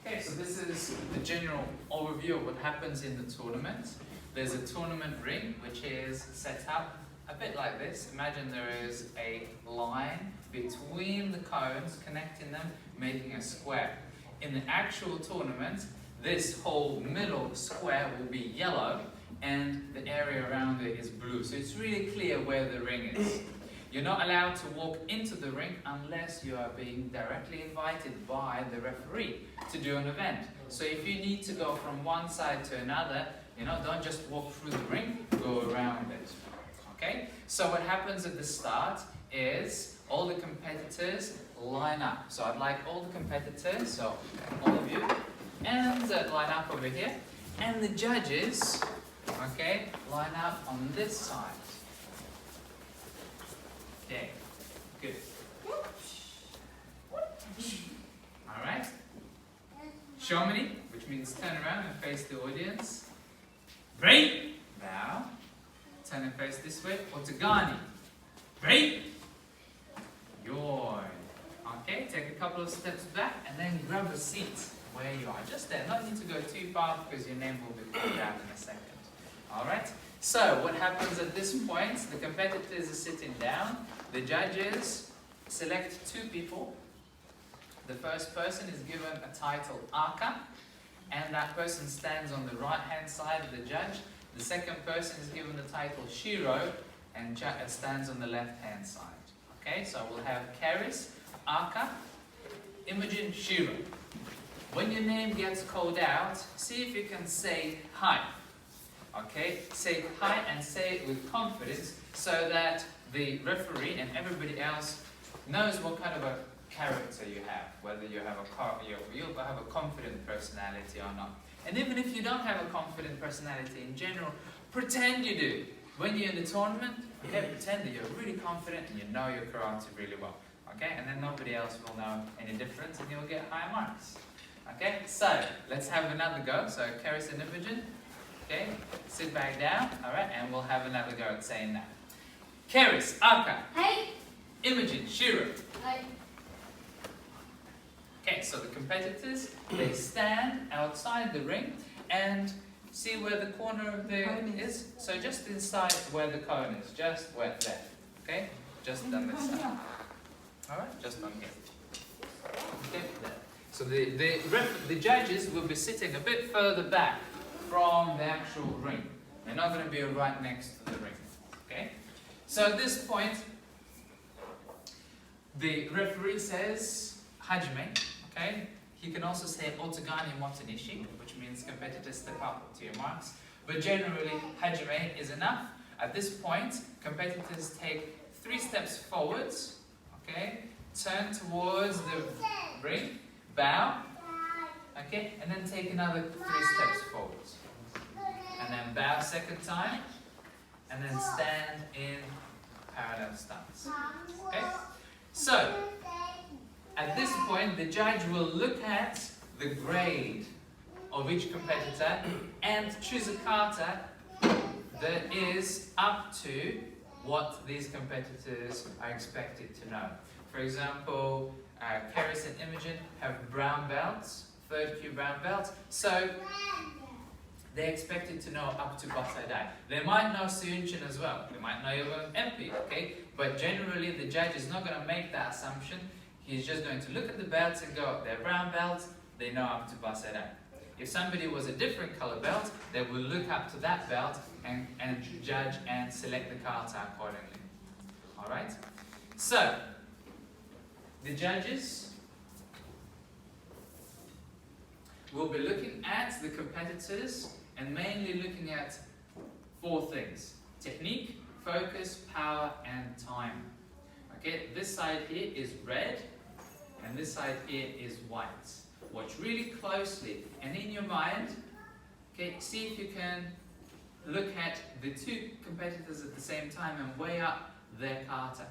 Okay, so this is the general overview of what happens in the tournament. There's a tournament ring which is set up a bit like this. Imagine there is a line between the cones connecting them, making a square. In the actual tournament, this whole middle square will be yellow and the area around it is blue. So it's really clear where the ring is. You're not allowed to walk into the ring unless you are being directly invited by the referee to do an event. So if you need to go from one side to another, don't just walk through the ring, go around it. Okay? So what happens at the start is all the competitors line up. So I'd like all the competitors, so all of you, and line up over here. And the judges, okay, line up on this side. Okay, good. Alright. Shomini, which means turn around and face the audience. Break. Bow. Turn and face this way. Otagani. Break. Yawn. Okay, take a couple of steps back and then grab a seat where you are. Just there. Not need to go too far because your name will be called out in a second. Alright? So, what happens at this point? The competitors are sitting down. The judges select two people. The first person is given a title KATA, and that person stands on the right-hand side of the judge. The second person is given the title Shiro, and stands on the left-hand side. Okay, so we'll have Karis, KATA, Imogen, Shiro. When your name gets called out, see if you can say hi. Okay, say hi and say it with confidence so that the referee and everybody else knows what kind of a character you have, whether you have you'll have a confident personality or not. And even if you don't have a confident personality in general, pretend you do. When you're in the tournament, okay, pretend that you're really confident and you know your karate really well. Okay, and then nobody else will know any difference and you'll get higher marks. Okay, so let's have another go. So Karis and Imogen. Okay, sit back down, alright, and we'll have another go at saying that. Karis, KATA. Hey. Imogen, Shiro. Hey. Okay, so the competitors, they stand outside the ring and see where the corner of the is. So just inside where the cone is, just where there. Okay, just on this side. Alright, just on here. Okay, there. So the judges will be sitting a bit further back from the actual ring. They're not going to be right next to the ring. Okay? So at this point, the referee says Hajime. Okay? He can also say Otagani Motonishi, which means competitors step up to your marks. But generally, Hajime is enough. At this point, competitors take 3 steps forwards. Okay? Turn towards the ring. Bow. Okay? And then take another 3 steps forwards. And then bow second time, and then stand in parallel stance. Okay? So, at this point, the judge will look at the grade of each competitor and choose a kata that is up to what these competitors are expected to know. For example, Karis and Imogen have brown belts, 3rd Q brown belts. So, they're expected to know up to Basadai. They might know Suyunchin as well. They might know your MP, okay? But generally, the judge is not going to make that assumption. He's just going to look at the belts and go, they're brown belts, they know up to Basadai. If somebody was a different color belt, they will look up to that belt and judge and select the kata accordingly. Alright? So, the judges will be looking at the competitors and mainly looking at 4 things: technique, focus, power, and time. Okay, this side here is red, and this side here is white. Watch really closely, and in your mind, okay, see if you can look at the 2 competitors at the same time and weigh up their kata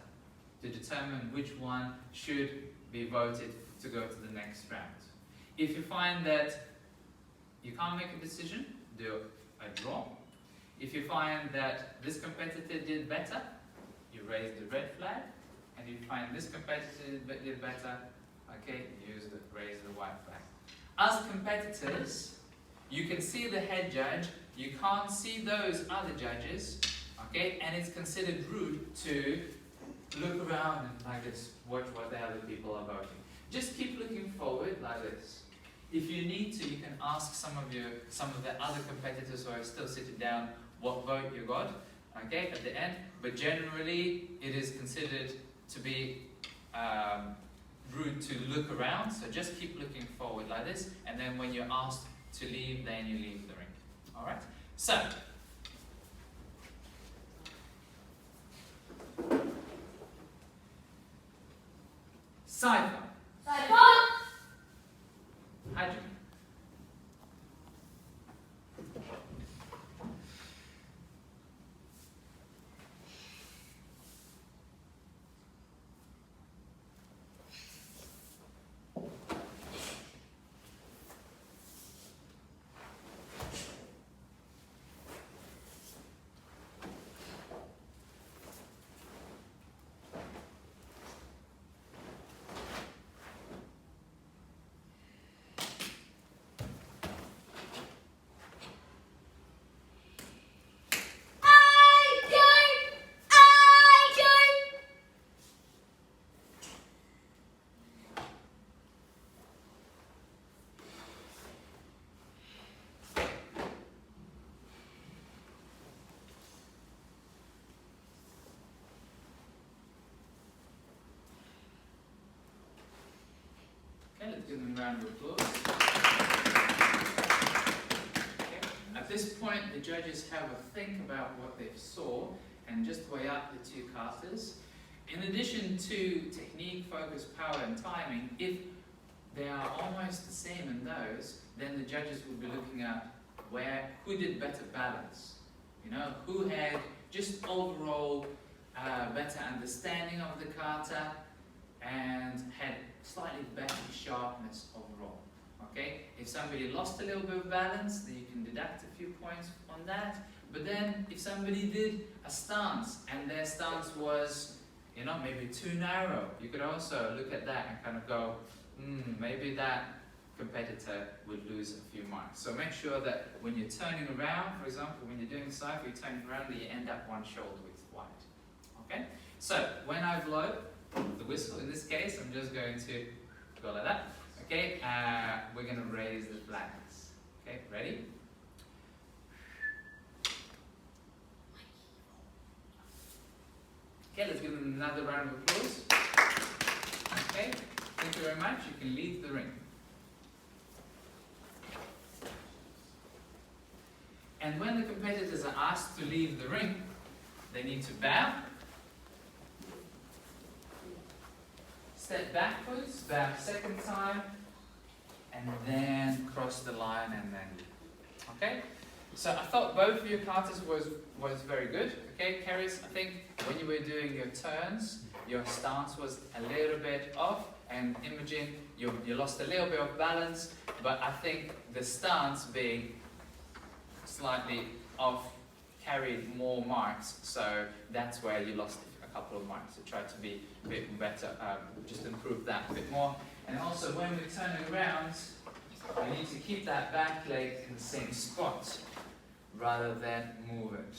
to determine which one should be voted to go to the next round. If you find that you can't make a decision, do a draw. If you find that this competitor did better, you raise the red flag. And if you find this competitor did better, okay, raise the white flag. As competitors, you can see the head judge, you can't see those other judges, okay? And it's considered rude to look around and like this, watch what the other people are voting. Just keep looking forward like this. If you need to, you can ask some of the other competitors who are still sitting down what vote you got, okay, at the end. But generally, it is considered to be rude to look around, so just keep looking forward like this, and then when you're asked to leave, then you leave the ring. Alright? So, Cypher. Hydrogen. Okay, let's give them a round of applause. Okay. At this point, the judges have a think about what they saw and just weigh up the two katas. In addition to technique, focus, power, and timing, if they are almost the same in those, then the judges will be looking at who did better balance. You know, who had just overall better understanding of the kata and had slightly better sharpness overall. Okay? If somebody lost a little bit of balance, then you can deduct a few points on that. But then if somebody did a stance and their stance was, you know, maybe too narrow, you could also look at that and kind of go, maybe that competitor would lose a few marks. So make sure that when you're turning around, for example, when you're doing cypher, you're turning around, that you end up one shoulder width wide. Okay? So when I blow the whistle, in this case, I'm just going to go like that. Okay? We're going to raise the flags. Okay? Ready? Okay, let's give them another round of applause. Okay, thank you very much. You can leave the ring. And when the competitors are asked to leave the ring, they need to bow, step backwards, bow second time, and then cross the line and then leave. Okay? So I thought both of your katas was very good. Okay, Keris, I think when you were doing your turns, your stance was a little bit off, and Imogen, you lost a little bit of balance, but I think the stance being slightly off carried more marks, so that's where you lost a couple of marks. So try to be a bit better, just improve that a bit more. And also when we're turning around, we need to keep that back leg in the same spot rather than move it.